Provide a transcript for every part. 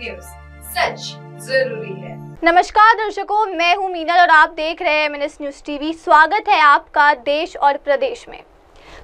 News, सच जरूरी है। नमस्कार दर्शकों, मैं हूं मीनल और आप देख रहे हैं MNS न्यूज टीवी। स्वागत है आपका देश और प्रदेश में।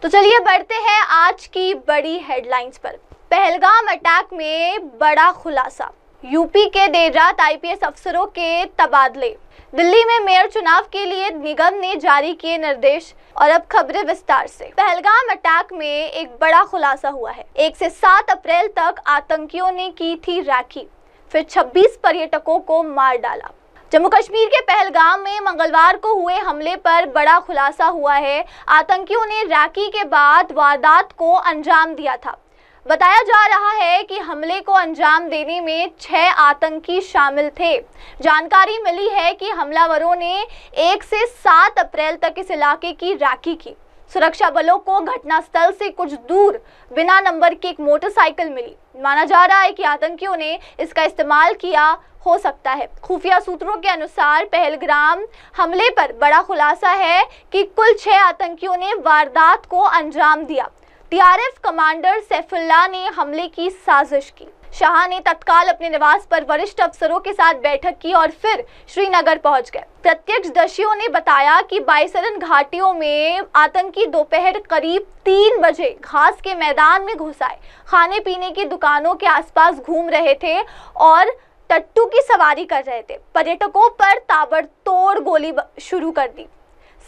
तो चलिए बढ़ते हैं आज की बड़ी हेडलाइंस पर। पहलगाम अटैक में बड़ा खुलासा, यूपी के देर रात IPS अफसरों के तबादले, दिल्ली में मेयर चुनाव के लिए निगम ने जारी किए निर्देश। और अब खबरें विस्तार से। पहलगाम अटैक में एक बड़ा खुलासा हुआ है। 1 से 7 अप्रैल तक आतंकियों ने की थी रैकी, फिर 26 पर्यटकों को मार डाला। जम्मू कश्मीर के पहलगाम में मंगलवार को हुए हमले पर बड़ा खुलासा हुआ है। आतंकियों ने रैकी के बाद वारदात को अंजाम दिया था। बताया जा रहा है कि हमले को अंजाम देने में 6 आतंकी शामिल थे। जानकारी मिली है कि हमलावरों ने 1 से 7 अप्रैल तक इस इलाके की रैकी की। सुरक्षा बलों को घटनास्थल से कुछ दूर बिना नंबर की एक मोटरसाइकिल मिली। माना जा रहा है कि आतंकियों ने इसका इस्तेमाल किया हो सकता है। खुफिया सूत्रों के अनुसार पहलगाम हमले पर बड़ा खुलासा है कि कुल 6 आतंकियों ने वारदात को अंजाम दिया। TRF कमांडर सैफुल्लाह ने हमले की साजिश की। शाह ने तत्काल अपने निवास पर वरिष्ठ अफसरों के साथ बैठक की और फिर श्रीनगर पहुंच गए। प्रत्यक्षदर्शियों ने बताया कि बाईसरन घाटियों में आतंकी दोपहर करीब 3 बजे घास के मैदान में घुस आए, खाने पीने की दुकानों के आसपास घूम रहे थे और टट्टू की सवारी कर रहे थे। पर्यटकों पर ताबड़तोड़ गोली शुरू कर दी।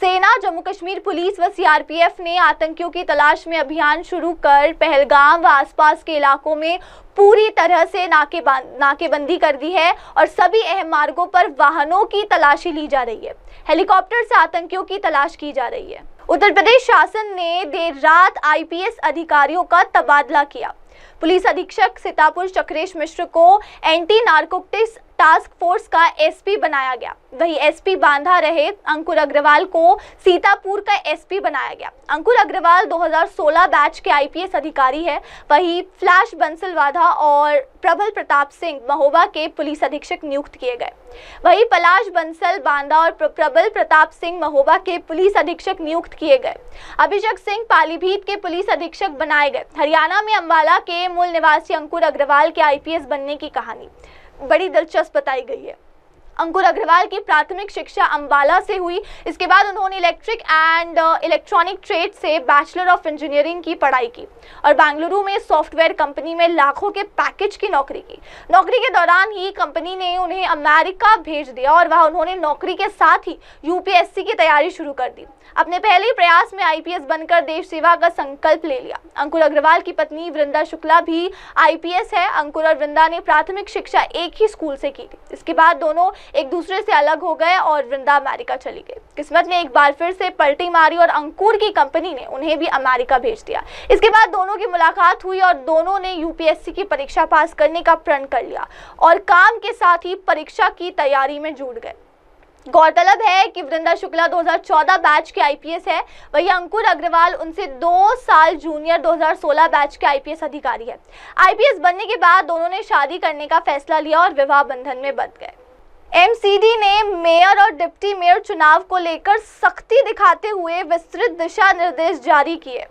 सेना, जम्मू कश्मीर पुलिस व CRPF ने आतंकियों की तलाश में अभियान शुरू कर पहलगाम व आसपास के इलाकों में पूरी तरह से नाकेबंदी कर दी है और सभी अहम मार्गों पर वाहनों की तलाशी ली जा रही है। हेलीकॉप्टर से आतंकियों की तलाश की जा रही है। उत्तर प्रदेश शासन ने देर रात IPS अधिकारियों का तबादला किया। पुलिस अधीक्षक सीतापुर चक्रेश मिश्र को एंटी नारकोटिक्स टास्क फोर्स का SP बनाया गया। वही SP बांधा रहे अंकुर अग्रवाल को सीतापुर का SP बनाया गया। अंकुर अग्रवाल 2016 बैच के IPS अधिकारी है। वही फ्लैश बंसल वाधा और प्रबल प्रताप सिंह महोबा के पुलिस अधीक्षक नियुक्त किए गए। वही पलाश बंसल बांदा और प्रबल प्रताप सिंह महोबा के पुलिस अधीक्षक नियुक्त किए गए। अभिषेक सिंह पालीभीत के पुलिस अधीक्षक बनाए गए। हरियाणा में अंबाला के मूल निवासी अंकुर अग्रवाल के IPS बनने की कहानी बड़ी दिलचस्प बताई गई है। अंकुर अग्रवाल की प्राथमिक शिक्षा अंबाला से हुई। इसके बाद उन्होंने इलेक्ट्रिक एंड इलेक्ट्रॉनिक ट्रेड से बैचलर ऑफ इंजीनियरिंग की पढ़ाई की और बेंगलुरु में सॉफ्टवेयर कंपनी में लाखों के पैकेज की नौकरी की। नौकरी के दौरान ही कंपनी ने उन्हें अमेरिका भेज दिया और वहां उन्होंने नौकरी के साथ ही UPSC की तैयारी शुरू कर दी। अपने पहले प्रयास में IPS बनकर देश सेवा का संकल्प ले लिया। अंकुर अग्रवाल की पत्नी वृंदा शुक्ला भी IPS है। अंकुर और वृंदा ने प्राथमिक शिक्षा एक ही स्कूल से की थी। इसके बाद दोनों एक दूसरे से अलग हो गए और वृंदा अमेरिका चली गई। किस्मत ने एक बार फिर से पलटी मारी और अंकुर की कंपनी ने उन्हें भी अमेरिका भेज दिया। इसके बाद दोनों की मुलाकात हुई और दोनों ने UPSC की परीक्षा पास करने का प्रण कर लिया और काम के साथ ही परीक्षा की तैयारी में जुट गए। गौरतलब है कि वृंदा शुक्ला 2014 बैच के IPS है। वही अंकुर अग्रवाल उनसे 2 साल जूनियर 2016 बैच के IPS अधिकारी है। IPS बनने के बाद दोनों ने शादी करने का फैसला लिया और विवाह बंधन में बंध गए। MCD ने मेयर और डिप्टी मेयर चुनाव को लेकर सख्ती दिखाते हुए विस्तृत दिशा निर्देश जारी किए।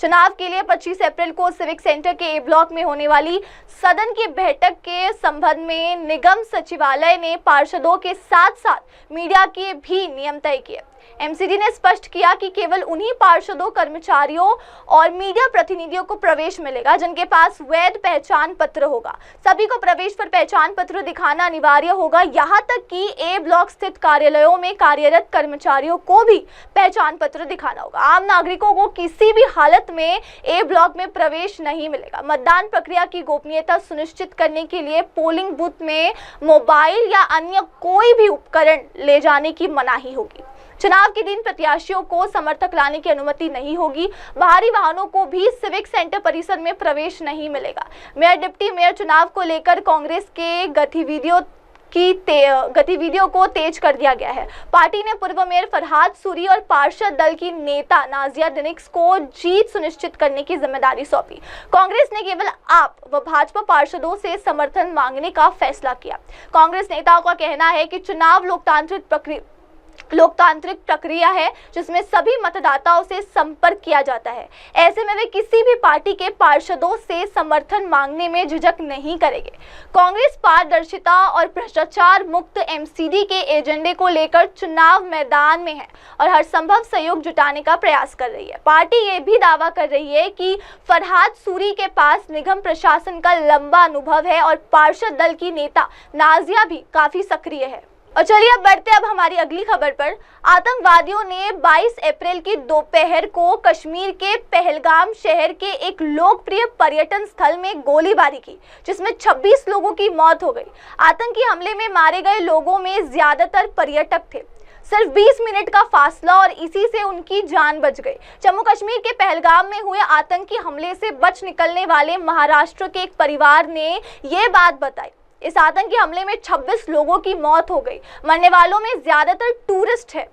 चुनाव के लिए 25 अप्रैल को सिविक सेंटर के A ब्लॉक में होने वाली सदन की बैठक के संबंध में निगम सचिवालय ने पार्षदों के साथ साथ मीडिया के भी नियम तय किए। MCD ने स्पष्ट किया कि केवल उन्हीं पार्षदों, कर्मचारियों और मीडिया प्रतिनिधियों को प्रवेश मिलेगा जिनके पास वैध पहचान पत्र होगा। सभी को प्रवेश पर पहचान पत्र दिखाना अनिवार्य होगा। यहाँ तक कि A ब्लॉक स्थित कार्यालयों में कार्यरत कर्मचारियों को भी पहचान पत्र दिखाना होगा। आम नागरिकों को किसी भी हालत में A ब्लॉक में प्रवेश नहीं मिलेगा। मतदान प्रक्रिया की गोपनीयता सुनिश्चित करने के लिए पोलिंग बूथ में मोबाइल या अन्य कोई भी उपकरण ले जाने की मनाही होगी। चुनाव के दिन प्रत्याशियों को समर्थक लाने की अनुमति नहीं होगी। बाहरी वाहनों को भी सिविक सेंटर परिसर में प्रवेश नहीं मिलेगा। मेयर, डिप्टी मेयर चुनाव को लेकर कांग्रेस के गतिविधियों को तेज कर दिया गया है। पार्टी ने पूर्व मेयर फरहाद सूरी और पार्षद दल की नेता नाजिया डिनिक्स को जीत सुनिश्चित करने की जिम्मेदारी सौंपी। कांग्रेस ने केवल आप व भाजपा पार्षदों से समर्थन मांगने का फैसला किया। कांग्रेस नेताओं का कहना है कि चुनाव लोकतांत्रिक लोकतांत्रिक प्रक्रिया है जिसमें सभी मतदाताओं से संपर्क किया जाता है। ऐसे में वे किसी भी पार्टी के पार्षदों से समर्थन मांगने में झिझक नहीं करेंगे। कांग्रेस पारदर्शिता और भ्रष्टाचार मुक्त एमसीडी के एजेंडे को लेकर चुनाव मैदान में है और हर संभव सहयोग जुटाने का प्रयास कर रही है। पार्टी ये भी दावा कर रही है कि फरहाद सूरी के पास निगम प्रशासन का लंबा अनुभव है और पार्षद दल की नेता नाजिया भी काफी सक्रिय है। और चलिए अब बढ़ते अब हमारी अगली खबर पर। आतंकवादियों ने 22 अप्रैल की दोपहर को कश्मीर के पहलगाम शहर के एक लोकप्रिय पर्यटन स्थल में गोलीबारी की, जिसमें 26 लोगों की मौत हो गई। आतंकी हमले में मारे गए लोगों में ज्यादातर पर्यटक थे। सिर्फ 20 मिनट का फासला और इसी से उनकी जान बच गई। जम्मू कश्मीर के पहलगाम में हुए आतंकी हमले से बच निकलने वाले महाराष्ट्र के एक परिवार ने ये बात बताई। इस आतंकी हमले में 26 लोगों की मौत हो गई। मरने वालों में ज्यादातर टूरिस्ट है।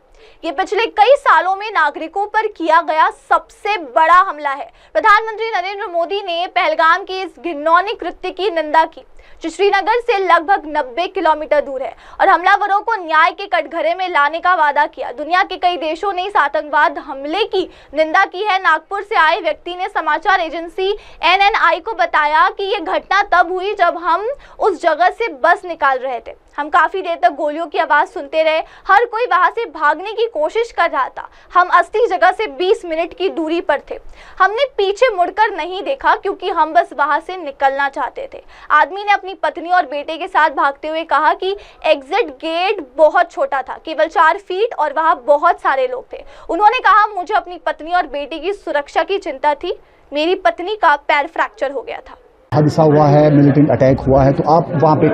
ये पिछले कई सालों में नागरिकों पर किया गया सबसे बड़ा हमला है। प्रधानमंत्री नरेंद्र मोदी ने पहलगाम की इस घिनौनी कृत्य की निंदा की, जो श्रीनगर से लगभग 90 किलोमीटर दूर है, और हमलावरों को न्याय के कटघरे में लाने का वादा किया। दुनिया के कई देशों ने इस आतंकवाद हमले की निंदा की है। नागपुर से आए व्यक्ति ने समाचार एजेंसी NNI को बताया कि ये घटना तब हुई जब हम उस जगह से बस निकाल रहे थे। हम काफी देर तक गोलियों की आवाज सुनते रहे। हर कोई वहां से भागने की कोशिश कर रहा था। हम असली जगह से 20 मिनट की दूरी पर थे। हमने पीछे मुड़कर नहीं देखा क्योंकि हम बस वहां से निकलना चाहते थे। आदमी ने अपनी पत्नी और बेटे के साथ भागते हुए कहा कि एग्जिट गेट बहुत छोटा था, केवल 4 फीट, और वहां बहुत सारे लोग थे। उन्होंने कहा, मुझे अपनी पत्नी और बेटे की सुरक्षा की चिंता थी। मेरी पत्नी का पैर फ्रैक्चर हो गया था। हादसा हुआ है, मिलिटेंट अटैक हुआ है, तो आप वहाँ पे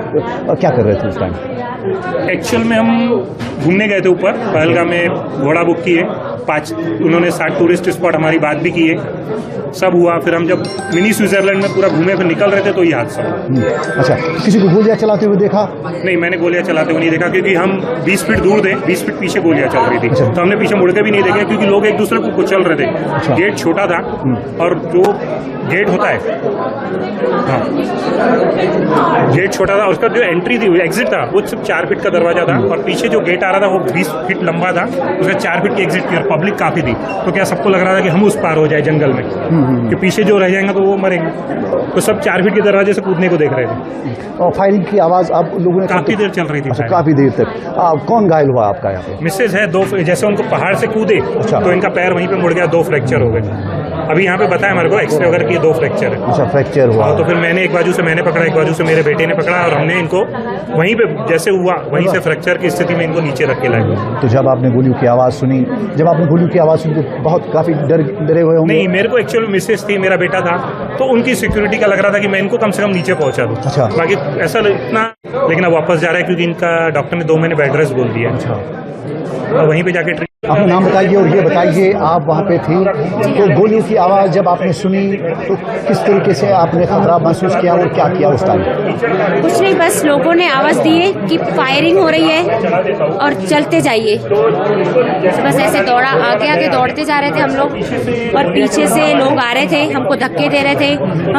क्या कर रहे थे उस टाइम? एक्चुअल में हम घूमने गए थे ऊपर पहलगाम में, घोड़ा बुक किए 5, उन्होंने 60 टूरिस्ट स्पॉट हमारी बात भी किए, सब हुआ। फिर हम जब मिनी स्विट्जरलैंड में पूरा घूमे फिर निकल रहे थे तो ये हादसा हुआ। अच्छा, किसी को गोलियां चलाते हुए देखा? नहीं, मैंने गोलियां चलाते हुए नहीं देखा क्योंकि हम 20 फीट दूर थे, 20 फीट पीछे गोलियां चल रही थी। अच्छा। तो हमने पीछे मुड़ के भी नहीं देखे क्योंकि लोग एक दूसरे को कुचल रहे थे। अच्छा। गेट छोटा था और जो गेट होता है, हाँ, गेट छोटा था, उसका जो एंट्री थी, एग्जिट था, वो सिर्फ 4 फीट का दरवाजा था और पीछे जो गेट आ रहा था वो 20 फीट लंबा था, उसका 4 फीट की एग्जिट थी और पब्लिक काफी थी। तो क्या सबको लग रहा था कि हम उस पार हो जाए जंगल में, कि पीछे जो रह जाएंगे तो वो मरेंगे। तो सब 4 फीट के दरवाजे से कूदने को देख रहे थे और फायरिंग की आवाज आप लोगों ने काफी देर चल रही थी। अच्छा, काफी देर तक। कौन घायल हुआ आपका यहाँ पे? मिसेज है, 2, जैसे उनको पहाड़ से कूदे तो इनका पैर वहीं पे मुड़ गया, 2 फ्रैक्चर हो गए। अभी यहाँ पे बताया हमारे को एक्सरे वगैरह किए, 2 फ्रैक्चर है। अच्छा, फ्रैक्चर हुआ। तो फिर मैंने एक बाजू से मैंने पकड़ा, एक बाजू से मेरे बेटे ने पकड़ा और हमने इनको वहीं पे जैसे हुआ वहीं से फ्रैक्चर की स्थिति में इनको नीचे रख के लाए। तो जब आपने गोलियों की आवाज सुनी, जब आपने गोलियों की आवाज सुनी तो बहुत काफी डरे हुए होंगे? नहीं, मेरे को एक्चुअल मिसेज थी, मेरा बेटा था, तो उनकी सिक्योरिटी का लग रहा था कि मैं इनको कम से कम नीचे पहुंचा दूं। अच्छा। बाकी ऐसा इतना, लेकिन अब वापस जा रहा है क्योंकि इनका डॉक्टर ने 2 महीने बेड रेस्ट बोल दिया। अच्छा, वहीं पे जाके अपना नाम बताइए और ये बताइए आप वहाँ पे थी तो गोलियों की आवाज़ जब आपने सुनी तो किस तरीके से आपने खतरा महसूस किया और क्या किया उस टाइम? कुछ नहीं, बस लोगों ने आवाज़ दी है कि फायरिंग हो रही है और चलते जाइए। बस ऐसे दौड़ा, आगे आगे दौड़ते जा रहे थे हम लोग और पीछे से लोग आ रहे थे, हमको धक्के दे रहे थे।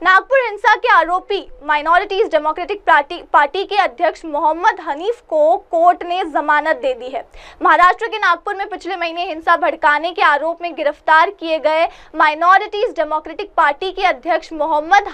नागपुर हिंसा के आरोपी माइनॉरिटीज डेमोक्रेटिक पार्टी के अध्यक्ष मोहम्मद हनीफ को कोर्ट ने जमानत दे दी है। महाराष्ट्र के नागपुर में पिछले महीने हिंसा भड़काने के आरोप में गिरफ्तार किए गए माइनॉरिटीज डेमोक्रेटिक पार्टी के अध्यक्ष मोहम्मद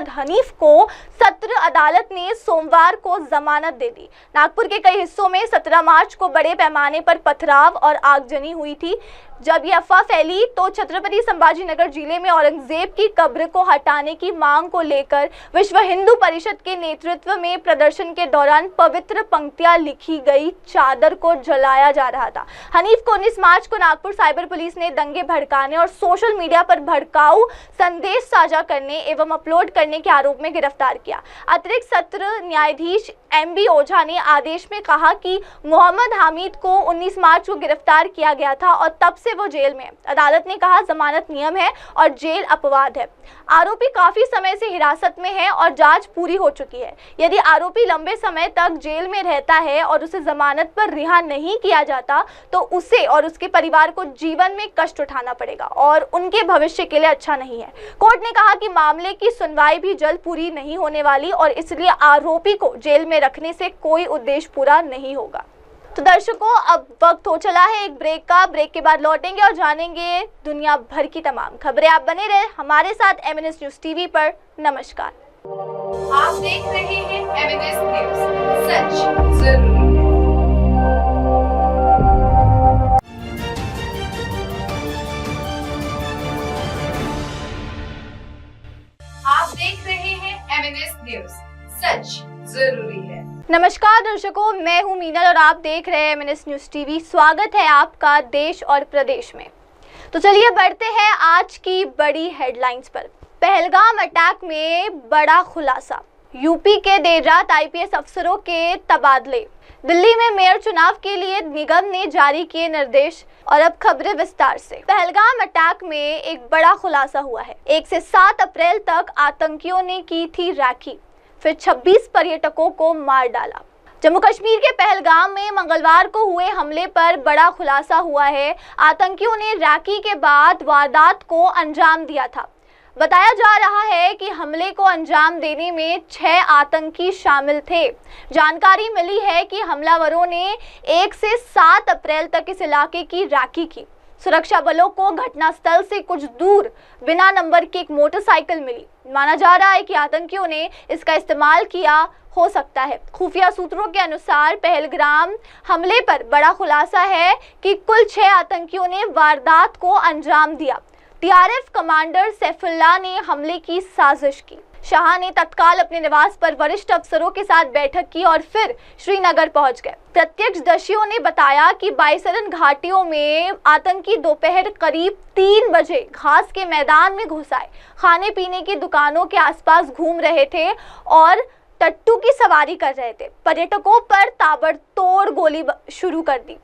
हनीफ को सत्र अदालत ने सोमवार को जमानत दे दी। नागपुर के कई हिस्सों में 17 मार्च को बड़े पैमाने पर पथराव और आगजनी हुई थी। जब ये अफवाह फैली तो छत्रपति संभाजीनगर जिले में औरंगजेब की कब्र को हटाने की मांग को लेकर विश्व हिंदू परिषद के नेतृत्व में प्रदर्शन के दौरान पवित्र पंक्तियां लिखी गई चादर को जलाया जा रहा था। हनीफ को 19 मार्च को नागपुर साइबर पुलिस ने दंगे भड़काने और सोशल मीडिया पर भड़काऊ संदेश साझा करने एवं अपलोड करने के आरोप में गिरफ्तार किया। अतिरिक्त सत्र न्यायाधीश MB ओझा ने आदेश में कहा कि मोहम्मद हामिद को 19 मार्च को गिरफ्तार किया गया था और तब से वो जेल में है। अदालत ने कहा जमानत नियम है और जेल अपवाद है। आरोपी काफी समय से हिरासत में है और जांच पूरी हो चुकी है। यदि आरोपी लंबे समय तक जेल में रहता है और उसे जमानत पर रिहा नहीं किया जाता तो उसे और उसके परिवार को जीवन में कष्ट उठाना पड़ेगा और उनके भविष्य के लिए अच्छा नहीं है। कोर्ट ने कहा कि मामले की सुनवाई भी जल्द पूरी नहीं होने वाली और इसलिए आरोपी को जेल में रखने से कोई उद्देश्य पूरा नहीं होगा। तो दर्शकों, अब वक्त हो चला है एक ब्रेक का। ब्रेक के बाद लौटेंगे और जानेंगे दुनिया भर की तमाम खबरें। आप बने रहे हमारे साथ MNS न्यूज टीवी पर। नमस्कार। आप देख रहे हैं MNS न्यूज, सच जरूरी है। आप देख रहे हैं MNS न्यूज, सच जरूरी है। नमस्कार दर्शकों, मैं हूं मीनल और आप देख रहे हैं MNS न्यूज टीवी। स्वागत है आपका देश और प्रदेश में। तो चलिए बढ़ते हैं आज की बड़ी हेडलाइंस पर। पहलगाम अटैक में बड़ा खुलासा, यूपी के देर रात IPS अफसरों के तबादले, दिल्ली में मेयर चुनाव के लिए निगम ने जारी किए निर्देश। और अब खबरें विस्तार से। पहलगाम अटैक में एक बड़ा खुलासा हुआ है। 1 से 7 अप्रैल तक आतंकियों ने की थी राखी, फिर 26 पर्यटकों को मार डाला। जम्मू कश्मीर के पहलगाम में मंगलवार को हुए हमले पर बड़ा खुलासा हुआ है। आतंकियों ने राखी के बाद वारदात को अंजाम दिया था। बताया जा रहा है कि हमले को अंजाम देने में 6 आतंकी शामिल थे। जानकारी मिली है कि हमलावरों ने 1 से 7 अप्रैल तक इस इलाके की राखी की। सुरक्षा बलों को घटनास्थल से कुछ दूर बिना नंबर की एक मोटरसाइकिल मिली। माना जा रहा है कि आतंकियों ने इसका इस्तेमाल किया हो सकता है। खुफिया सूत्रों के अनुसार पहलगाम हमले पर बड़ा खुलासा है कि कुल 6 आतंकियों ने वारदात को अंजाम दिया। TRF कमांडर सैफुल्लाह ने हमले की साजिश की। शाह ने तत्काल अपने निवास पर वरिष्ठ अफसरों के साथ बैठक की और फिर श्रीनगर पहुंच गए। प्रत्यक्षदर्शियों ने बताया कि बाइसरन घाटियों में आतंकी दोपहर करीब 3 बजे घास के मैदान में घुस आए, खाने पीने की दुकानों के आसपास घूम रहे थे और टट्टू की सवारी कर रहे थे। पर्यटकों पर ताबड़तोड़ गोली शुरू कर दी।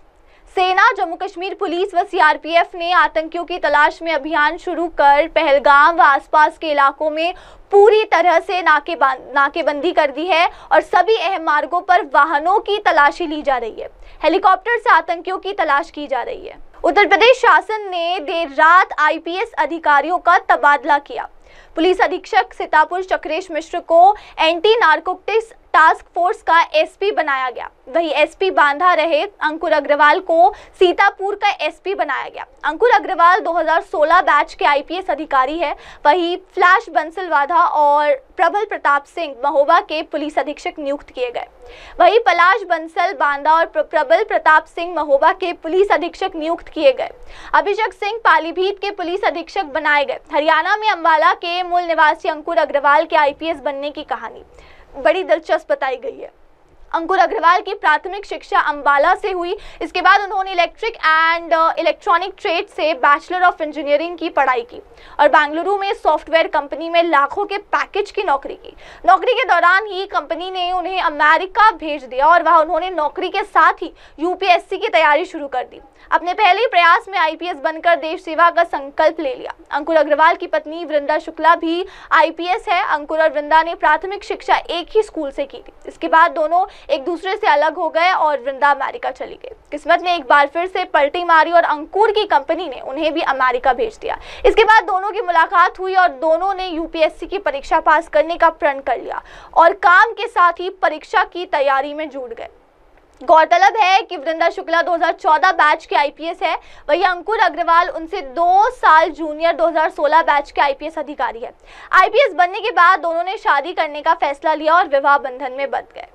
सेना, जम्मू कश्मीर पुलिस व CRPF ने आतंकियों की तलाश में अभियान शुरू कर पहलगाम व आसपास के इलाकों में पूरी तरह से नाकेबंदी कर दी है और सभी अहम मार्गों पर वाहनों की तलाशी ली जा रही है। हेलीकॉप्टर से आतंकियों की तलाश की जा रही है। उत्तर प्रदेश शासन ने देर रात IPS अधिकारियों का तबादला किया। पुलिस अधीक्षक सीतापुर चक्रेश मिश्र को एंटी नारकोटिक्स टास्क फोर्स का SP बनाया गया। वही SP बांधा रहे अंकुर अग्रवाल को सीतापुर का SP बनाया गया। अंकुर अग्रवाल 2016 बैच के IPS अधिकारी है। वही फ्लैश बंसलवाधा और प्रबल प्रताप सिंह महोबा के पुलिस अधीक्षक नियुक्त किए गए। वही पलाश बंसल बांदा और प्रबल प्रताप सिंह महोबा के पुलिस अधीक्षक नियुक्त किए गए। अभिषेक सिंह पालीभीत के पुलिस अधीक्षक बनाए गए। हरियाणा में अंबाला के मूल निवासी अंकुर अग्रवाल के IPS बनने की कहानी बड़ी दिलचस्प बताई गई है। अंकुर अग्रवाल की प्राथमिक शिक्षा अंबाला से हुई। इसके बाद उन्होंने इलेक्ट्रिक एंड इलेक्ट्रॉनिक ट्रेड से बैचलर ऑफ इंजीनियरिंग की पढ़ाई की और बेंगलुरु में सॉफ्टवेयर कंपनी में लाखों के पैकेज की नौकरी की। नौकरी के दौरान ही कंपनी ने उन्हें अमेरिका भेज दिया और वहां उन्होंने नौकरी के साथ ही UPSC की तैयारी शुरू कर दी। अपने पहले प्रयास में IPS बनकर देश सेवा का संकल्प ले लिया। अंकुर अग्रवाल की पत्नी वृंदा शुक्ला भी IPS है। अंकुर और वृंदा ने प्राथमिक शिक्षा एक ही स्कूल से की थी। इसके बाद दोनों एक दूसरे से अलग हो गए और वृंदा अमेरिका चली गई। किस्मत ने एक बार फिर से पलटी मारी और अंकुर की कंपनी ने उन्हें भी अमेरिका भेज दिया। इसके बाद दोनों की मुलाकात हुई और दोनों ने UPSC की परीक्षा पास करने का प्रण कर लिया और काम के साथ ही परीक्षा की तैयारी में जुट गए। गौरतलब है कि वृंदा शुक्ला 2014 बैच के IPS है। वही अंकुर अग्रवाल उनसे 2 साल जूनियर 2016 बैच के IPS अधिकारी है। IPS बनने के बाद दोनों ने शादी करने का फैसला लिया और विवाह बंधन में बंध गए।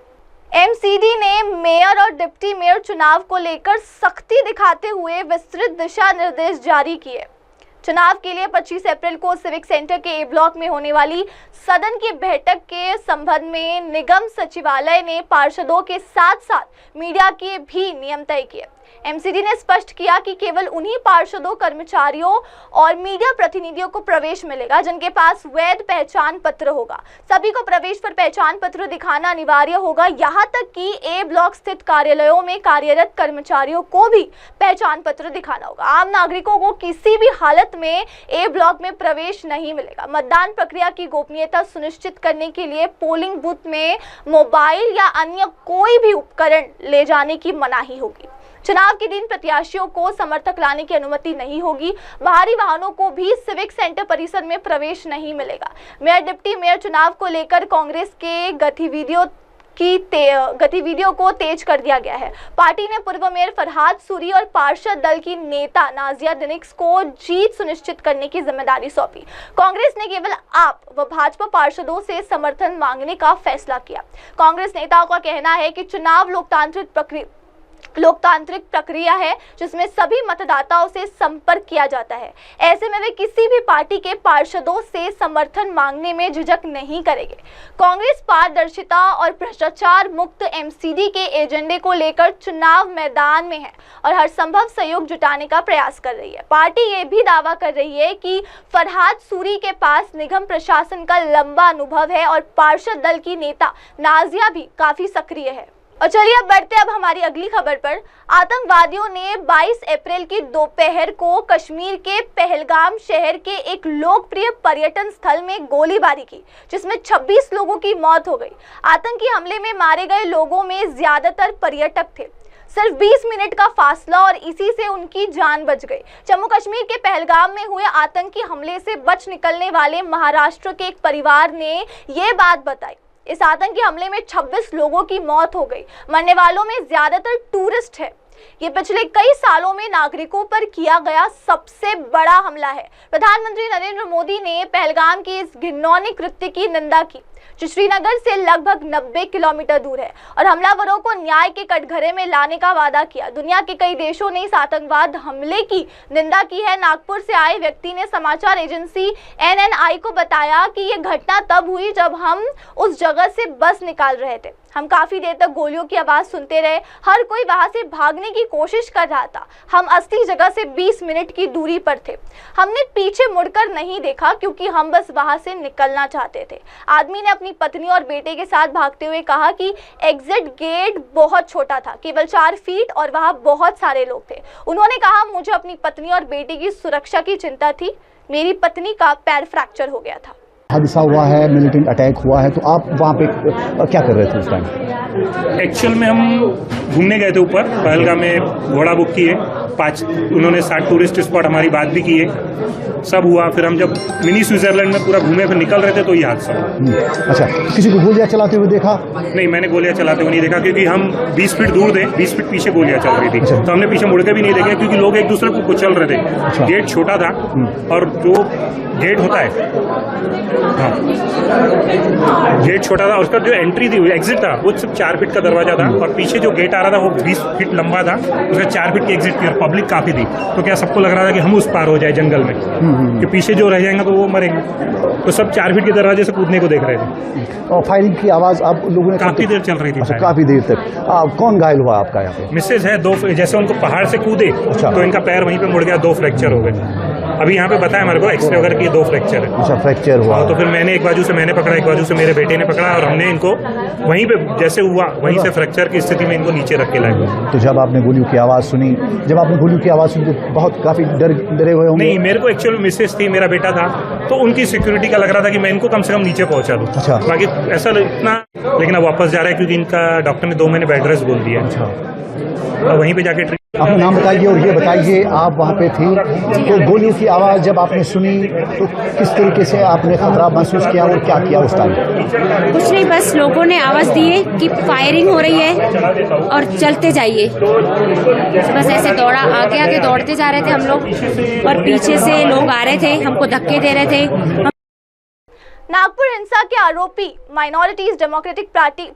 MCD ने मेयर और डिप्टी मेयर चुनाव को लेकर सख्ती दिखाते हुए विस्तृत दिशा निर्देश जारी किए। चुनाव के लिए 25 अप्रैल को सिविक सेंटर के A ब्लॉक में होने वाली सदन की बैठक के संबंध में निगम सचिवालय ने पार्षदों के साथ साथ मीडिया के भी नियम तय किए। MCD ने स्पष्ट किया कि केवल उन्हीं पार्षदों, कर्मचारियों और मीडिया प्रतिनिधियों को प्रवेश मिलेगा जिनके पास वैध पहचान पत्र होगा। सभी को प्रवेश पर पहचान पत्र दिखाना अनिवार्य होगा। यहाँ तक कि A ब्लॉक स्थित कार्यालयों में कार्यरत कर्मचारियों को भी पहचान पत्र दिखाना होगा। आम नागरिकों को किसी भी हालत में A ब्लॉक में प्रवेश नहीं मिलेगा। मतदान प्रक्रिया की गोपनीयता सुनिश्चित करने के लिए पोलिंग बूथ में मोबाइल या अन्य कोई भी उपकरण ले जाने की मनाही होगी। चुनाव के दिन प्रत्याशियों को समर्थक लाने की अनुमति नहीं होगी। बाहरी वाहनों को भी सिविक सेंटर परिसर में प्रवेश नहीं मिलेगा। मेयर डिप्टी मेयर चुनाव को लेकर कांग्रेस के गतिविधियों की गतिविधियों को तेज कर दिया गया है। पार्टी ने पूर्व मेयर फरहाद सूरी और पार्षद दल की नेता नाजिया डिनिक्स को जीत सुनिश्चित करने की जिम्मेदारी सौंपी। कांग्रेस ने केवल आप व भाजपा पार्षदों से समर्थन मांगने का फैसला किया। कांग्रेस नेताओं का कहना है कि चुनाव लोकतांत्रिक प्रक्रिया है जिसमें सभी मतदाताओं से संपर्क किया जाता है। ऐसे में वे किसी भी पार्टी के पार्षदों से समर्थन मांगने में झिझक नहीं करेंगे। कांग्रेस पारदर्शिता और भ्रष्टाचार मुक्त एमसीडी के एजेंडे को लेकर चुनाव मैदान में है और हर संभव सहयोग जुटाने का प्रयास कर रही है। पार्टी ये भी दावा कर रही है कि फरहाद सूरी के पास निगम प्रशासन का लंबा अनुभव है और पार्षद दल की नेता नाजिया भी काफी सक्रिय है। और चलिए अब बढ़ते अब हमारी अगली खबर पर। आतंकवादियों ने 22 अप्रैल की दोपहर को कश्मीर के पहलगाम शहर के एक लोकप्रिय पर्यटन स्थल में गोलीबारी की, जिसमें 26 लोगों की मौत हो गई। आतंकी हमले में मारे गए लोगों में ज्यादातर पर्यटक थे। सिर्फ 20 मिनट का फासला और इसी से उनकी जान बच गई। जम्मू कश्मीर के पहलगाम में हुए आतंकी हमले से बच निकलने वाले महाराष्ट्र के एक परिवार ने ये बात बताई। इस आतंकी हमले में 26 लोगों की मौत हो गई। मरने वालों में ज्यादातर टूरिस्ट है। ये पिछले कई सालों में नागरिकों पर किया गया सबसे बड़ा हमला है। प्रधानमंत्री नरेंद्र मोदी ने पहलगाम की इस घिनौनी कृत्य की निंदा की, जो श्रीनगर से लगभग 90 किलोमीटर दूर है, और हमलावरों को न्याय के कटघरे में लाने का वादा किया। दुनिया के कई देशों ने इस आतंकवाद हमले की निंदा की है। नागपुर से आए व्यक्ति ने समाचार एजेंसी NNI को बताया कि ये घटना तब हुई जब हम उस जगह से बस निकाल रहे थे। हम काफी देर तक गोलियों की आवाज सुनते रहे। हर कोई वहां से भागने की कोशिश कर रहा था। हम असली जगह से 20 मिनट की दूरी पर थे। हमने पीछे मुड़कर नहीं देखा क्योंकि हम बस वहां से निकलना चाहते थे। आदमी ने अपनी पत्नी और बेटे के साथ भागते हुए कहा कि एग्जिट गेट बहुत छोटा था, केवल 4 फीट, और वहां बहुत सारे लोग थे। उन्होंने कहा, मुझे अपनी पत्नी और बेटे की सुरक्षा की चिंता थी। मेरी पत्नी का पैर फ्रैक्चर हो गया था। हादसा हुआ है, मिलिटेंट अटैक हुआ है, तो आप वहाँ पे क्या कर रहे थे उस टाइम? एक्चुअल में हम घूमने गए थे ऊपर पहलगाम में, घोड़ा बुक किए 5, उन्होंने 7 टूरिस्ट स्पॉट हमारी बात भी की है, सब हुआ। फिर हम जब मिनी स्विट्जरलैंड में पूरा घूमे फिर निकल रहे थे तो ये हादसा हुआ। अच्छा, किसी को गोलियां चलाते हुए देखा? नहीं, मैंने गोलियां चलाते हुए नहीं देखा क्योंकि हम 20 फीट दूर थे, 20 फीट पीछे गोलियां चल रही थी। तो हमने पीछे मुड़ के भी नहीं देखे क्योंकि लोग एक दूसरे को कुचल रहे थे। गेट छोटा था और जो गेट होता है, हाँ, गेट छोटा था, उसका जो एंट्री थी, एग्जिट था, वो सिर्फ 4 फीट का दरवाजा था और पीछे जो गेट आ रहा था वो 20 फीट लंबा था, उसका 4 फीट की एग्जिट थी और पब्लिक काफी थी। तो क्या सबको लग रहा था कि हम उस पार हो जाए जंगल में, कि पीछे जो रह जाएंगे तो वो मरेंगे। तो सब 4 फीट के दरवाजे से कूदने को देख रहे थे और फायरिंग की आवाज आप लोगों ने काफी देर चल रही थी। अच्छा, काफी देर तक। कौन घायल हुआ आपका यहाँ पे? मिसेज है, 2, जैसे उनको पहाड़ से कूदे तो इनका पैर वहीं पे मुड़ गया, 2 फ्रैक्चर हो गए। अभी यहाँ पे बताया हमारे को एक्सरे वगैरह की 2 फ्रैक्चर है। अच्छा, फ्रैक्चर हुआ। तो फिर मैंने एक बाजू से मैंने पकड़ा, एक बाजू से मेरे बेटे ने पकड़ा और हमने इनको वहीं पे जैसे हुआ वहीं से फ्रैक्चर की स्थिति में इनको नीचे रख के लाए। तो जब आपने गोलियों की आवाज सुनी, तो बहुत काफी डरे हुए होंगे? नहीं, मेरे को एक्चुअल मिसेज थी, मेरा बेटा था, तो उनकी सिक्योरिटी का लग रहा था कि मैं इनको कम से कम नीचे पहुंचा दूं। अच्छा। बाकी ऐसा इतना, लेकिन अब वापस जा रहा है क्योंकि इनका डॉक्टर ने 2 महीने बेड रेस्ट बोल दिया। अच्छा, और वहीं पे जाके अपना नाम बताइए और ये बताइए आप वहाँ पे थी तो गोली की आवाज़ जब आपने सुनी तो किस तरीके से आपने खतरा महसूस किया और क्या किया उस टाइम? कुछ नहीं, बस लोगों ने आवाज दी है कि फायरिंग हो रही है और चलते जाइए। बस ऐसे दौड़ा, आगे आगे दौड़ते जा रहे थे हम लोग और पीछे से लोग आ रहे थे, हमको धक्के दे रहे थे। नागपुर हिंसा के आरोपी माइनॉरिटीज डेमोक्रेटिक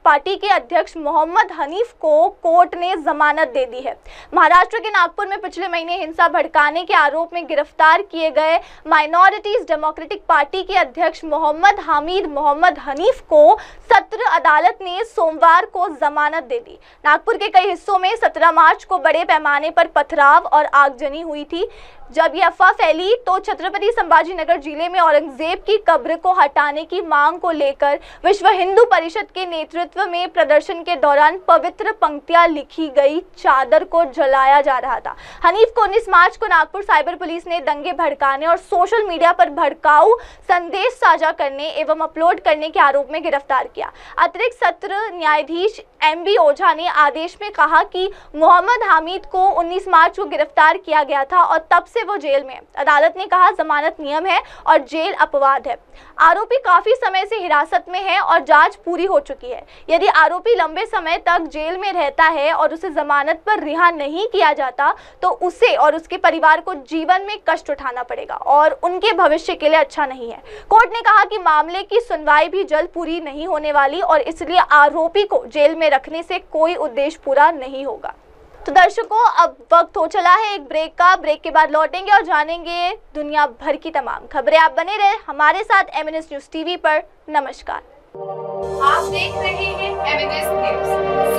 पार्टी के अध्यक्ष मोहम्मद हनीफ को कोर्ट ने जमानत दे दी है। महाराष्ट्र के नागपुर में पिछले महीने हिंसा भड़काने के आरोप में गिरफ्तार किए गए माइनॉरिटीज डेमोक्रेटिक पार्टी के अध्यक्ष मोहम्मद हामिद मोहम्मद हनीफ को सत्र अदालत ने सोमवार को जमानत दे दी। नागपुर के कई हिस्सों में 17 मार्च को बड़े पैमाने पर पथराव और आगजनी हुई थी। जब ये अफवाह फैली तो छत्रपति संभाजी नगर जिले में औरंगजेब की कब्र को हटाने की मांग को लेकर विश्व हिंदू परिषद के नेतृत्व में प्रदर्शन के दौरान पवित्र पंक्तियां लिखी गई चादर को जलाया जा रहा था। हनीफ को 19 मार्च को नागपुर साइबर पुलिस ने दंगे भड़काने और सोशल मीडिया पर भड़काऊ संदेश साझा करने एवं अपलोड करने के आरोप में गिरफ्तार किया। अतिरिक्त सत्र न्यायाधीश MB ओझा ने आदेश में कहा कि मोहम्मद हामिद को 19 मार्च को गिरफ्तार किया गया था और तब से वो जेल में है। अदालत ने कहा जमानत नियम है और जेल अपवाद है। आरोपी आरोपी काफी समय से हिरासत में है और जांच पूरी हो चुकी है। यदि आरोपी लंबे समय तक जेल में रहता है और उसे जमानत पर रिहा नहीं किया जाता तो उसे और उसके परिवार को जीवन में कष्ट उठाना पड़ेगा और उनके भविष्य के लिए अच्छा नहीं है। कोर्ट ने कहा कि मामले की सुनवाई भी जल्द पूरी नहीं होने वाली और इसलिए आरोपी को जेल में रखने से कोई उद्देश्य पूरा नहीं होगा। तो दर्शकों, अब वक्त हो चला है एक ब्रेक का। ब्रेक के बाद लौटेंगे और जानेंगे दुनिया भर की तमाम खबरें। आप बने रहे हमारे साथ एमएनएस न्यूज टीवी पर। नमस्कार। आप देख रहे हैं एमएनएस न्यूज,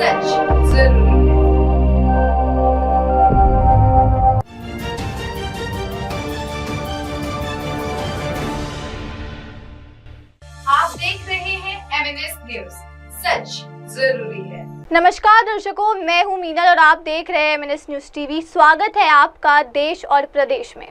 सच जरूरी है। आप देख रहे हैं एमएनएस न्यूज, सच जरूरी है। नमस्कार दर्शकों, मैं हूं मीनल और आप देख रहे हैं एमएनएस न्यूज टीवी। स्वागत है आपका देश और प्रदेश में।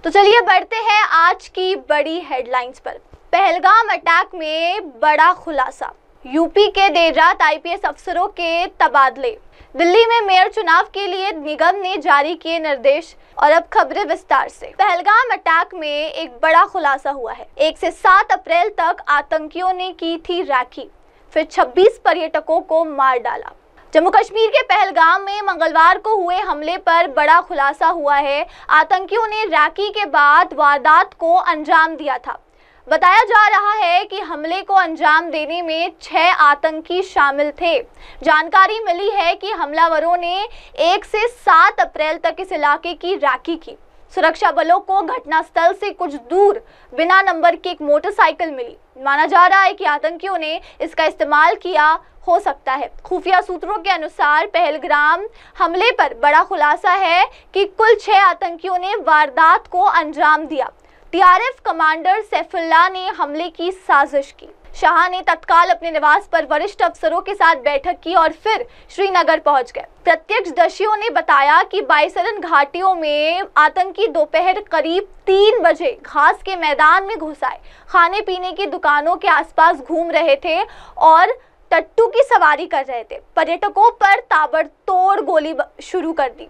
तो चलिए बढ़ते हैं आज की बड़ी हेडलाइंस पर। पहलगाम अटैक में बड़ा खुलासा, यूपी के देर रात आईपीएस अफसरों के तबादले, दिल्ली में मेयर चुनाव के लिए निगम ने जारी किए निर्देश। और अब खबरें विस्तार से। पहलगाम अटैक में एक बड़ा खुलासा हुआ है। 1 से 7 अप्रैल तक आतंकियों ने की थी राखी, फिर 26 पर्यटकों को मार डाला। जम्मू कश्मीर के पहलगाम में मंगलवार को हुए हमले पर बड़ा खुलासा हुआ है। आतंकियों ने राखी के बाद वारदात को अंजाम दिया था। बताया जा रहा है कि हमले को अंजाम देने में 6 आतंकी शामिल थे। जानकारी मिली है कि हमलावरों ने 1 से 7 अप्रैल तक इस इलाके की राखी की। सुरक्षा बलों को घटनास्थल से कुछ दूर बिना नंबर की एक मोटरसाइकिल मिली। माना जा रहा है कि आतंकियों ने इसका इस्तेमाल किया हो सकता है। खुफिया सूत्रों के अनुसार पहलगाम हमले पर बड़ा खुलासा है कि कुल 6 आतंकियों ने वारदात को अंजाम दिया। टीआरएफ कमांडर सैफुल्लाह ने हमले की साजिश की। शाह ने तत्काल अपने निवास पर वरिष्ठ अफसरों के साथ बैठक की और फिर श्रीनगर पहुंच गए। प्रत्यक्षदर्शियों ने बताया कि बाईसरन घाटियों में आतंकी दोपहर करीब 3 बजे घास के मैदान में घुस आए, खाने पीने की दुकानों के आसपास घूम रहे थे और टट्टू की सवारी कर रहे थे। पर्यटकों पर ताबड़तोड़ गोली शुरू कर दी।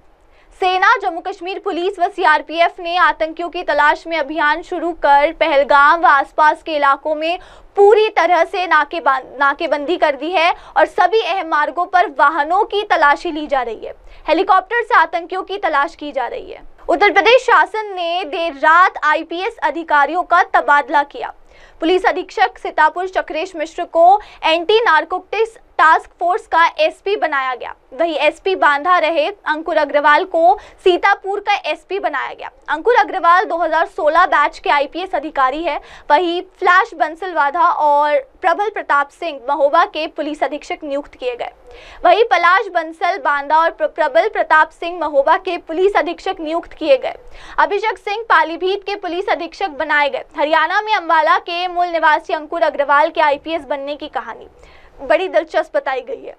सेना, जम्मू कश्मीर पुलिस व सीआरपीएफ ने आतंकियों की तलाश में अभियान शुरू कर पहलगाम व आसपास के इलाकों में पूरी तरह से नाकेबंदी कर दी है और सभी अहम मार्गों पर वाहनों की तलाशी ली जा रही है। हेलीकॉप्टर से आतंकियों की तलाश की जा रही है। उत्तर प्रदेश शासन ने देर रात आईपीएस अधिकारियों का तबादला किया। पुलिस अधीक्षक सीतापुर चक्रेश मिश्र को एंटी नारकोटिक्स टास्क फोर्स का एसपी बनाया गया। वही एसपी बांधा रहे अंकुर अग्रवाल को सीतापुर का एसपी बनाया गया। अंकुर अग्रवाल 2016 बैच के आईपीएस अधिकारी है। वही फ्लैश बंसल वाधा और प्रबल प्रताप सिंह महोबा के पुलिस अधीक्षक नियुक्त किए गए। वही पलाश बंसल बांदा और प्रबल प्रताप सिंह महोबा के पुलिस अधीक्षक नियुक्त किए गए। अभिषेक सिंह पालीभीत के पुलिस अधीक्षक बनाए गए। हरियाणा में अंबाला के मूल निवासी अंकुर अग्रवाल के आईपीएस बनने की कहानी बड़ी दिलचस्प बताई गई है।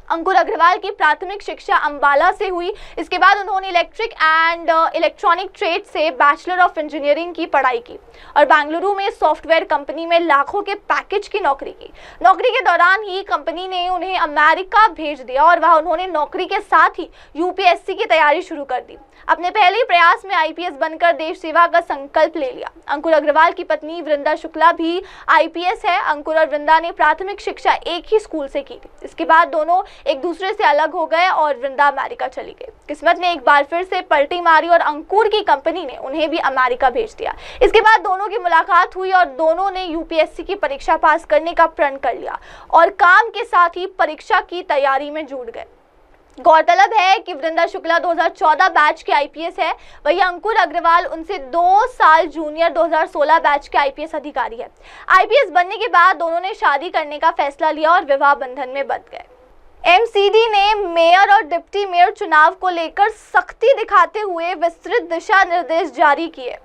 अंकुर अग्रवाल की प्राथमिक शिक्षा अंबाला से हुई। इसके बाद उन्होंने इलेक्ट्रिक एंड इलेक्ट्रॉनिक ट्रेड से बैचलर ऑफ इंजीनियरिंग की पढ़ाई की और बेंगलुरु में सॉफ्टवेयर कंपनी में लाखों के पैकेज की नौकरी की। नौकरी के दौरान ही कंपनी ने उन्हें अमेरिका भेज दिया और वहां उन्होंने नौकरी के साथ ही यूपीएससी की तैयारी शुरू कर दी। अपने पहले प्रयास में आईपीएस बनकर देश सेवा का संकल्प ले लिया। अंकुर अग्रवाल की पत्नी वृंदा शुक्ला भी आईपीएस है। अंकुर और वृंदा ने प्राथमिक शिक्षा एक ही स्कूल से की। इसके बाद दोनों एक दूसरे से अलग हो गए और वृंदा अमेरिका चली गई। किस्मत ने एक बार फिर से पलटी मारी और अंकुर की कंपनी ने उन्हें भी अमेरिका भेज दिया। इसके बाद दोनों की मुलाकात हुई और दोनों ने यूपीएससी की परीक्षा पास करने का प्रण कर लिया और काम के साथ ही परीक्षा की तैयारी में जुट गए। गौरतलब है कि वृंदा शुक्ला 2014 बैच के आईपीएस है। वही अंकुर अग्रवाल उनसे 2 साल जूनियर 2016 बैच के आईपीएस अधिकारी है। आईपीएस बनने के बाद दोनों ने शादी करने का फैसला लिया और विवाह बंधन में बंध गए। एमसीडी ने मेयर और डिप्टी मेयर चुनाव को लेकर सख्ती दिखाते हुए विस्तृत दिशा निर्देश जारी किए।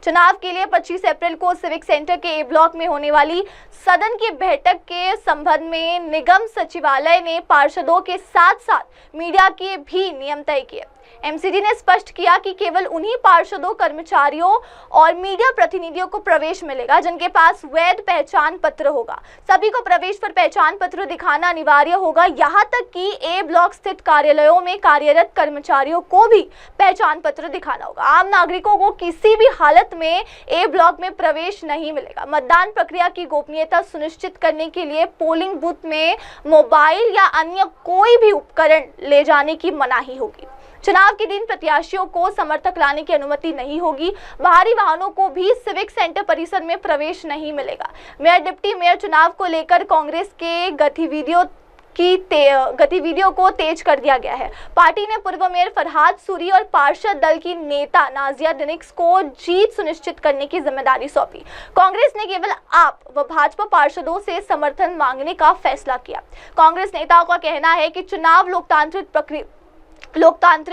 चुनाव के लिए 25 अप्रैल को सिविक सेंटर के ए ब्लॉक में होने वाली सदन की बैठक के संबंध में निगम सचिवालय ने पार्षदों के साथ साथ मीडिया के भी नियम तय किए। एमसीडी ने स्पष्ट किया कि केवल उन्हीं पार्षदों, कर्मचारियों और मीडिया प्रतिनिधियों को प्रवेश मिलेगा जिनके पास वैध पहचान पत्र होगा। सभी को प्रवेश पर पहचान पत्र दिखाना अनिवार्य होगा। यहाँ तक कि ए ब्लॉक स्थित कार्यालयों में कार्यरत कर्मचारियों को भी पहचान पत्र दिखाना होगा। आम नागरिकों को किसी भी हालत में ए ब्लॉक में प्रवेश नहीं मिलेगा। मतदान प्रक्रिया की गोपनीयता सुनिश्चित करने के लिए पोलिंग बूथ में मोबाइल या अन्य कोई भी उपकरण ले जाने की मनाही होगी। चुनाव के दिन प्रत्याशियों को समर्थक लाने की अनुमति नहीं होगी। बाहरी वाहनों को भी सिविक सेंटर परिसर में प्रवेश नहीं मिलेगा। मेयर, डिप्टी मेयर चुनाव को लेकर कांग्रेस के गतिविधियों को तेज कर दिया गया है। पार्टी ने पूर्व मेयर फरहाद सूरी और पार्षद दल की नेता नाजिया डिनिक्स को जीत सुनिश्चित करने की जिम्मेदारी सौंपी। कांग्रेस ने केवल आप व भाजपा पार्षदों से समर्थन मांगने का फैसला किया। कांग्रेस नेताओं का कहना है कि चुनाव लोकतांत्रिक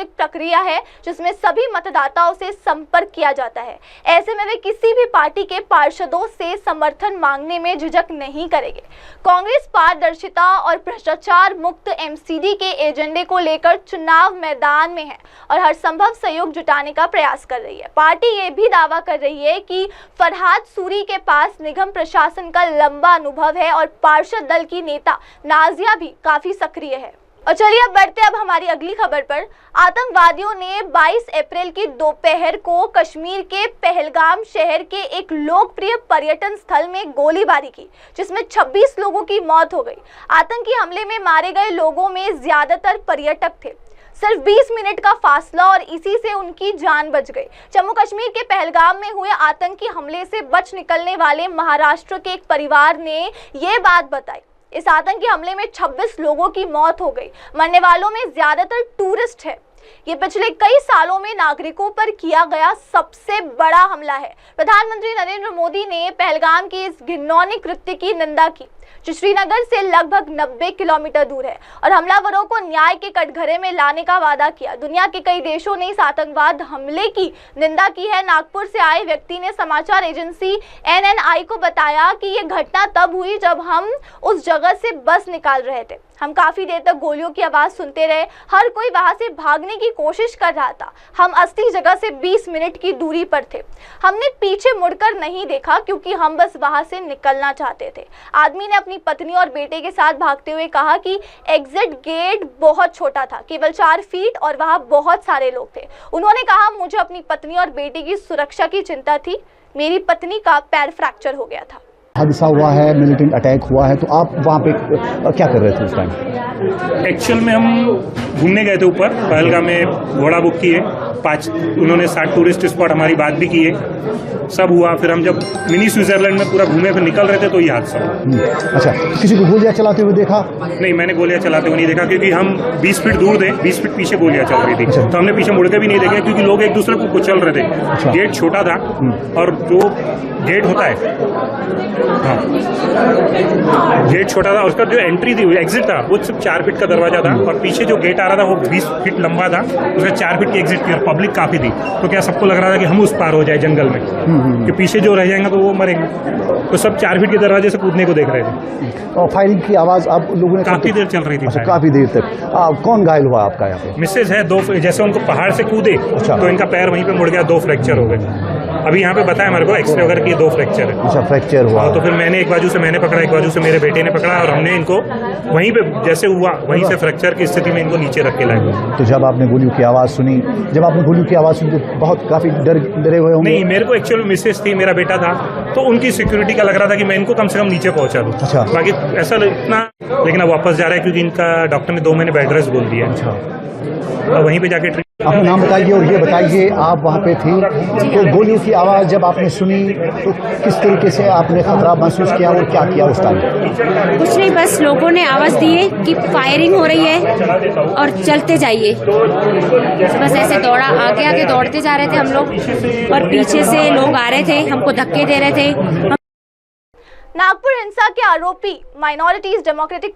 प्रक्रिया है जिसमें सभी मतदाताओं से संपर्क किया जाता है। ऐसे में वे किसी भी पार्टी के पार्षदों से समर्थन मांगने में झिझक नहीं करेंगे। कांग्रेस पारदर्शिता और भ्रष्टाचार मुक्त एमसीडी के एजेंडे को लेकर चुनाव मैदान में है और हर संभव सहयोग जुटाने का प्रयास कर रही है। पार्टी ये भी दावा कर रही है कि फरहाद सूरी के पास निगम प्रशासन का लंबा अनुभव है और पार्षद दल की नेता नाजिया भी काफी सक्रिय है। और चलिए अब बढ़ते अब हमारी अगली खबर पर। आतंकवादियों ने 22 अप्रैल की दोपहर को कश्मीर के पहलगाम शहर के एक लोकप्रिय पर्यटन स्थल में गोलीबारी की, जिसमें 26 लोगों की मौत हो गई। आतंकी हमले में मारे गए लोगों में ज्यादातर पर्यटक थे। सिर्फ 20 मिनट का फासला और इसी से उनकी जान बच गई। जम्मू कश्मीर के पहलगाम में हुए आतंकी हमले से बच निकलने वाले महाराष्ट्र के एक परिवार ने ये बात बताई। इस आतंकी हमले में 26 लोगों की मौत हो गई। मरने वालों में ज्यादातर टूरिस्ट है। ये पिछले कई सालों में नागरिकों पर किया गया सबसे बड़ा हमला है। प्रधानमंत्री नरेंद्र मोदी ने पहलगाम की इस घिनौनी कृत्य की निंदा की, जो श्रीनगर से लगभग 90 किलोमीटर दूर है, और हमलावरों को न्याय के कटघरे में लाने का वादा किया। दुनिया के कई देशों ने इस आतंकवाद हमले की निंदा की है। नागपुर से आए व्यक्ति ने समाचार एजेंसी NNI को बताया कि ये घटना तब हुई जब हम उस जगह से बस निकाल रहे थे। हम काफी देर तक गोलियों की आवाज सुनते रहे। हर कोई वहां से भागने की कोशिश कर रहा था। हम असली जगह से 20 मिनट की दूरी पर थे। हमने पीछे मुड़कर नहीं देखा क्योंकि हम बस वहां से निकलना चाहते थे। आदमी ने अपनी पत्नी और बेटे के साथ भागते हुए कहा कि एग्जिट गेट बहुत छोटा था, केवल 4 फीट, और वहां बहुत सारे लोग थे। उन्होंने कहा, मुझे अपनी पत्नी और बेटे की सुरक्षा की चिंता थी। मेरी पत्नी का पैर फ्रैक्चर हो गया था। हादसा हुआ है, मिलिटेंट अटैक हुआ है, तो आप वहाँ पे क्या कर रहे थे उस टाइम? एक्चुअल में हम घूमने गए थे ऊपर पहलगाम में, घोड़ा बुक किए 5, उन्होंने 60 टूरिस्ट स्पॉट हमारी बात भी किए, सब हुआ। फिर हम जब मिनी स्विट्जरलैंड में पूरा घूमे फिर निकल रहे थे तो ये हादसा हुआ। अच्छा, किसी को गोलियां चलाते हुए देखा? नहीं, मैंने गोलियां चलाते हुए नहीं देखा क्योंकि हम 20 फीट दूर थे, 20 फीट पीछे गोलियां चल रही थी। अच्छा। तो हमने पीछे मुड़ के भी नहीं देखे क्योंकि लोग एक दूसरे को कुचल रहे थे। अच्छा। गेट छोटा था और जो गेट होता है, हाँ, गेट छोटा था, उसका जो एंट्री थी, एग्जिट था, वो सिर्फ 4 फीट का दरवाजा था और पीछे जो गेट आ रहा था वो 20 फीट लंबा था, उसका 4 फीट की एग्जिट थी और पब्लिक काफी थी। तो क्या सबको लग रहा था कि हम उस पार हो जाए जंगल में, कि पीछे जो रह जाएंगे तो वो मरेंगे, तो सब 4 फीट के दरवाजे से कूदने को देख रहे थे। और फायरिंग की आवाज आप लोगों ने काफी देर चल रही थी। अच्छा, काफी देर तक। कौन घायल हुआ आपका यहाँ पे? मिसेज है, 2, जैसे उनको पहाड़ से कूदे तो इनका पैर वहीं पे मुड़ गया, 2 फ्रैक्चर हो गए। अभी यहाँ पे बताया हमारे को एक्सरे वगैरह की 2 फ्रैक्चर है। अच्छा, फ्रैक्चर हुआ। तो फिर मैंने एक बाजू से मैंने पकड़ा, एक बाजू से मेरे बेटे ने पकड़ा और हमने इनको वहीं पे जैसे हुआ वहीं से फ्रैक्चर की स्थिति में इनको नीचे रख के लाए। तो जब आपने गोलियों की आवाज सुनी, तो बहुत काफी डरे हुए होंगे? नहीं, मेरे को एक्चुअली मिसेज थी, मेरा बेटा था, तो उनकी सिक्योरिटी का लग रहा था कि मैं इनको कम से कम नीचे पहुंचा दूं। अच्छा। बाकी ऐसा इतना, लेकिन अब वापस जा रहा है क्योंकि इनका डॉक्टर ने 2 महीने बेड रेस्ट बोल दिया। अच्छा। और वहीं पे जाके अपना नाम बताइए और ये बताइए, आप वहाँ पे थी तो गोलियों की आवाज़ जब आपने सुनी तो किस तरीके से आपने खतरा महसूस किया और क्या किया उस टाइम? कुछ नहीं, बस लोगों ने आवाज दी है कि फायरिंग हो रही है और चलते जाइए। बस ऐसे आगे आगे दौड़ते जा रहे थे हम लोग और पीछे से लोग आ रहे थे, हमको धक्के दे रहे थे। नागपुर हिंसा के आरोपी माइनॉरिटीज डेमोक्रेटिक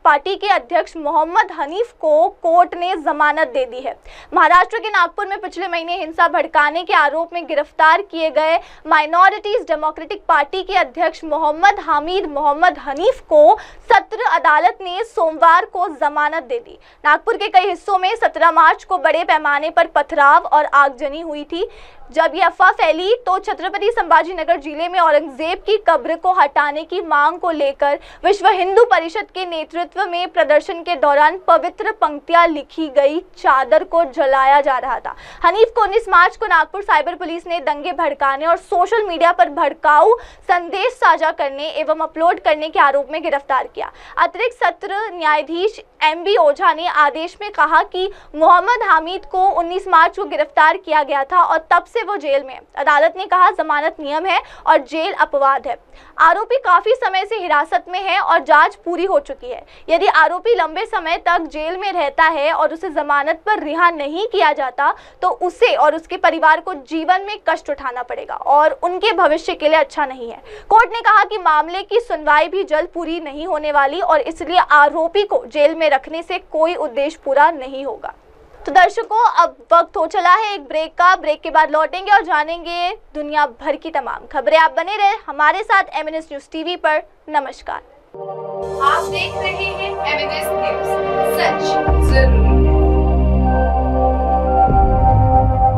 पार्टी के अध्यक्ष मोहम्मद हनीफ को कोर्ट ने जमानत दे दी है। महाराष्ट्र के नागपुर में पिछले महीने हिंसा भड़काने के आरोप में गिरफ्तार किए गए माइनॉरिटीज डेमोक्रेटिक पार्टी के अध्यक्ष मोहम्मद हनीफ को सत्र अदालत ने सोमवार को जमानत दे दी। नागपुर के कई हिस्सों में 17 मार्च को बड़े पैमाने पर पथराव और आगजनी हुई थी। जब ये अफवाह फैली तो छत्रपति संभाजीनगर जिले में औरंगजेब की कब्र को हटाने की मांग को लेकर विश्व हिंदू परिषद के नेतृत्व में प्रदर्शन के दौरान पवित्र पंक्तियां लिखी गई चादर को जलाया जा रहा था। हनीफ को 19 मार्च को नागपुर साइबर पुलिस ने दंगे भड़काने और सोशल मीडिया पर भड़काऊ संदेश साझा करने एवं अपलोड करने के आरोप में गिरफ्तार किया। अतिरिक्त सत्र न्यायाधीश MB ओझा ने आदेश में कहा कि मोहम्मद हामिद को 19 मार्च को गिरफ्तार किया गया था और तब से वो जेल में है। अदालत ने कहा जमानत नियम है और जेल अपवाद है। आरोपी काफी समय से हिरासत में है और जांच पूरी हो चुकी है। यदि आरोपी लंबे समय तक जेल में रहता है और उसे जमानत पर रिहा नहीं किया जाता तो उसे और उसके परिवार को जीवन में कष्ट उठाना पड़ेगा और उनके भविष्य के लिए अच्छा नहीं है। कोर्ट ने कहा कि मामले की सुनवाई भी जल्द पूरी नहीं होने वाली और इसलिए आरोपी को जेल में रखने से कोई उद्देश्य पूरा नहीं होगा। तो दर्शकों, अब वक्त हो चला है एक ब्रेक का। ब्रेक के बाद लौटेंगे और जानेंगे दुनिया भर की तमाम खबरें। आप बने रहे हमारे साथ MNS न्यूज़ टीवी पर। नमस्कार। आप देख रहे हैं MNS न्यूज़, सच जरूरी।